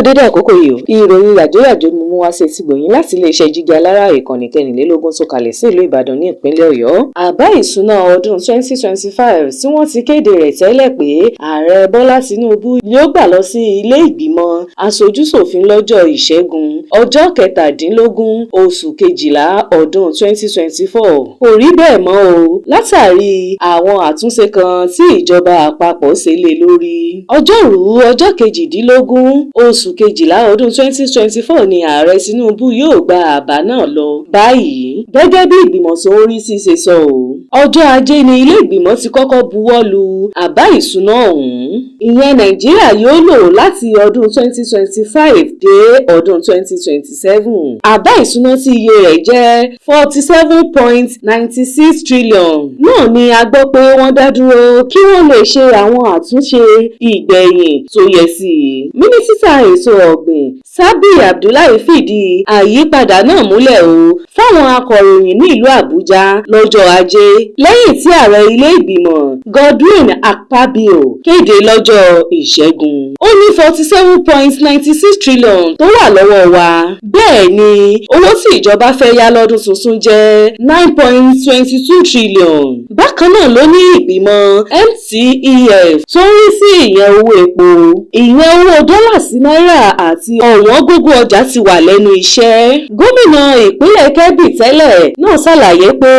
kú dédé àkókò yìí o. Ìròyìn yàjóyàjó mú wá sí etí gbọ̀yìn láti iléeṣẹ́ jígí alára ìkànnì 14 tó kalẹ̀ sí ìlú Ìbàdàn ní ìpínlẹ̀ Ọ̀yọ́. Àbá ìṣúná ọdún 2025 tí wọ́n ti kéde rẹ̀ tẹ́lẹ̀ pé Ààrẹ Bọ́lá Tinubu yóò gbà lọ sí ilé ìgbìmọ̀ aṣojúṣòfin lọ́jọ́ Ìṣẹ́gun ọjọ́ 17 oṣù kejìlá ọdún 2024. Kò rí bẹ́ẹ̀ mọ́ o látàrí àwọn àtúnṣe kan tí ìjọba àpapọ̀ ṣe lé lórí. Ọjọ́rú ọjọ́ 18 oṣù kejìlá ọdún 2024 ni Ààrẹ Tinubu yóò gba àbá náà lọ báyìí gẹ́gẹ́ bí ìgbìmọ̀ tó ń rí sí ṣe sọ o. Ọjọ́ Ajé ni ilé ìgbìmọ̀ ti kọ́kọ́ buwọ́ lu àbá ìṣúná ọ̀hún. Ìyẹn Nàìjíríà yóò lò láti ọdún 2025 dé ọdún 2027. Àbá ìṣúná tí iye rẹ̀ jẹ́ 47.96 trillion náà ni a gbọ́ pé wọ́n dá dúró kí wọ́n lè ṣe àwọn àtúnṣe ìgbẹ̀yìn tó yẹ sí i. Mínísítà ètò ọ̀gbìn Sábì Abdullahi fìdí àyípadà náà múlẹ̀ o fáwọn akọ̀ròyìn ní ìlú Àbújá lọ́jọ́ Ajé lẹ́yìn tí ààrẹ ilé ìgbìmọ̀ Godwin Akpabio kéde lọ́jọ́ Ìṣẹ́gun. Ó ní 47.96 trillion tó wà lọ́wọ́ wa. Bẹ́ẹ̀ ni owó tí ìjọba fẹ́ yá lọ́dún tuntun jẹ́ 9.22 trillion. Bákan náà ló ní ìgbìmọ̀ MTEF tó ń rí sí ìyẹn owó epo, ìyẹn owó dọ́là sí náírà àti ọ̀wọ́n gógó ọjà ti wà lẹ́nu iṣẹ́. Gómìnà ìpínlẹ̀ Kebbi tẹ́lẹ̀ náà ṣàlàyé pé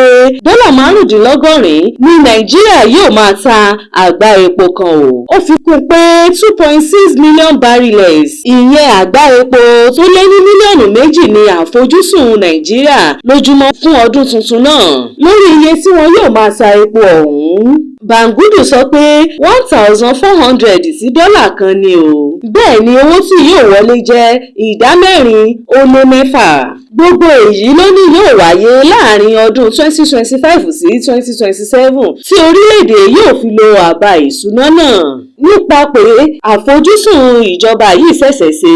dọ́là 85 ní Nàìjíríà yóò máa ta àgbá epo kan o. Ó fi kún pé 2.6 million barrels ìyẹn àgbá epo tó lé ní mílíọ̀nù 2 ní àfojúsùn Nàìjíríà lójúmọ́ fún ọdún tuntun náà lórí iye tí wọn yóò máa ta epo ọ̀hún. Bangudu sọ pé 1,400 sí dọ́là kan ni o. Bẹ́ẹ̀ ni owó tí yóò wọlé jẹ́ 4.6. Gbogbo èyí ló ní yóò wáyé láàrin ọdún 2025 sí 2027 tí orílẹ̀-èdè yóò fi lo àbá ìṣúná náà. Nípa pé àfojúsùn ìjọba yìí ṣẹ̀ṣẹ̀ ṣe,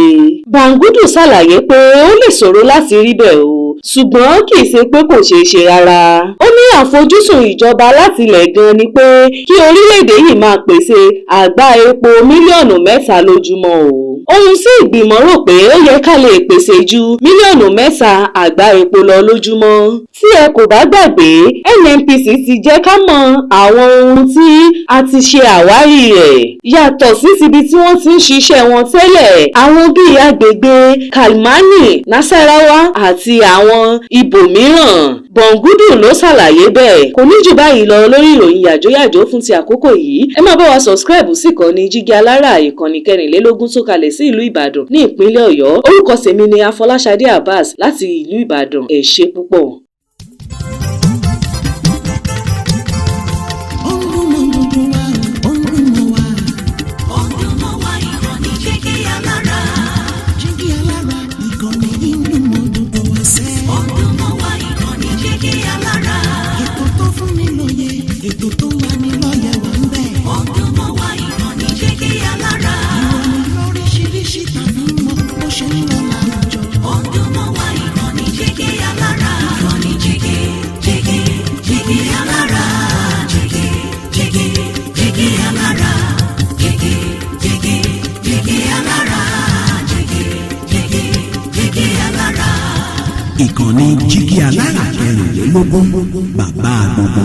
Bangudu ṣàlàyé pé ó lè ṣòro láti rí bẹ́ẹ̀ o, ṣùgbọ́n kì í ṣe pé kò ṣeé ṣe rárá. Ó ní àfojúsùn ìjọba láti ilẹ̀ gan ni pé kí orílẹ̀-èdè yìí máa pèsè àgbá epo mílíọ̀nù 3 lójúmọ́ o. Ohun tí ìgbìmọ̀ rò pé ó yẹ ká lè pèsè ju mílíọ̀nù 3 àgbá epo lọ lójúmọ́. Tí ẹ kò bá gbàgbé, NNPC ti jẹ́ ká mọ àwọn ohun tí a ti ṣe àwárí rẹ̀. Yàtọ̀ sí ibi tí wọ́n ti ń ṣiṣẹ́ wọn tẹ́lẹ̀, àwọn bíi agbègbè Kalmani, Nasarawa àti àwọn ibòmíràn. Bangudu ló ṣàlàyé bẹ́ẹ̀. Kò ní jù báyìí lọ lórí ìròyìn yàjóyàjó fún ti àkókò yìí. Ẹ máa bá wa subscribe sí ìkànnì jígí alára ìkànnì 14 tó kalẹ̀ sí ìlú Ìbàdàn ní ìpínlẹ̀ Ọ̀yọ́. Orúkọ tèmi ni Afọláṣadé Abbas láti ìlú Ìbàdàn. Ẹ ṣé púpọ̀. Ètò tó wà ní lọ́yẹ̀ wà ń bẹ̀. Ọdún mọ́ wá ìkànnì jígí alára. Ìròyìn lóríṣiríṣi tàbí mọ́ bó ṣe ń lọ láwùjọ. Ọdún mọ́ wá ìkànnì jígí alára. Ìkànnì jígí alára. Jígí alára. Jígí alára. Jígí alára. Ìkànnì jígí alára 14 bàbá gbogbo.